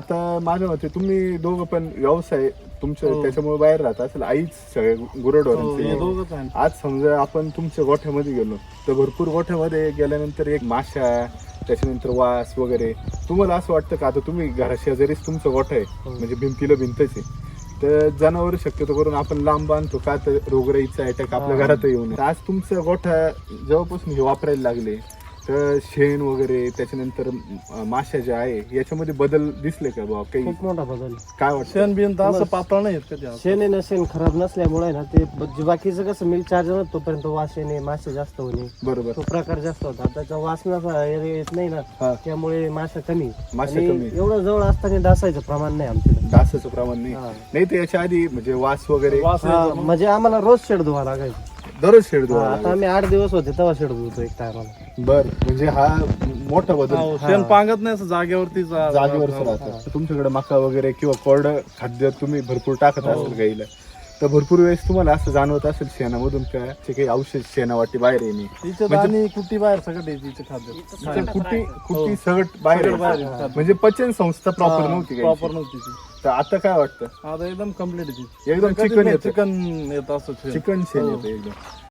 आता माझ्या मते तुम्ही दोघं पण व्यवसाय तुमच्या त्याच्यामुळे बाहेर राहत असेल, आईच सगळे हे गुरढोरांचे. दोघंच आहे. आज समजा आपण तुमच्या गोठ्यामध्ये गेलो तर भरपूर गोठ्यामध्ये गेल्यानंतर एक माशा, त्याच्यानंतर वास वगैरे, तुम्हाला असं वाटतं का, आता तुम्ही घराशेजारीच तुमचा गोठा आहे म्हणजे भिंतीला भिंतच आहे, तर जनावर शक्यतो करून आपण लांब बांधतो का, तर रोगराईचा अटॅक आपल्या घरात येऊ नये. आज तुमचा गोठा जेव्हापासून हे वापरायला लागले तर शेण वगैरे त्याच्यानंतर माशा ज्या आहे याच्यामध्ये बदल दिसले का बाबा काही? खूप मोठा बदल. काय वाटतं? शेण बिन तर असं पातळ नाही येत कधी असं. शेण आहे ना, शेण खराब नसल्यामुळे ना ते बाकीचं कसं मिल्क चार्जर तोपर्यंत वास येणे, मासे जास्त होणे, बरोबर. तो प्रकार जास्त होता. त्याचा वास नसा येत नाही ना, हा. त्यामुळे माशा कमी. माशा आणि कमी. एवढं जवळ असताना डासायचं प्रमाण नाही आमच्याकडे. डासाचं प्रमाण नाही. हा. नाही तर याच्या आधी म्हणजे वास वगैरे वास हा, यायचा मग. म्हणजे आम्हाला रोज शेड धुवा लागायचं. दररोज शेड हा, धुवावं आता लागायचं. आम्ही 8 दिवस होते तेव्हा शेड धुतो एक टायमाला. बर, म्हणजे हा मोठा बदल हो, शेण पांगत नाही असं जागेवरतीच जागेवरच राहतं. तुमच्याकडे मका वगैरे किंवा कोरडं खाद्य तुम्ही भरपूर टाकत असेल गाईला, तर भरपूर वेळेस तुम्हाला असं जाणवत असेल शेणामधून का ते काही औषध शेणावाटी बाहेर येणे, तिच्यात आणि कुट्टी बाहेर सगळं द्यायची तिचे खाद्य. तर कुट्टी सगळं बाहेर सगळं बाहेर यायचं. येतं. म्हणजे पचन संस्था प्रॉपर नव्हती प्रॉपर गाईची. नव्हती ती. तर आता काय वाटतं? आता एकदम कम्प्लीट एकदम चिकन येतं. चिकन येत असं शेण. चिकन शेण हो. येतं एकदम.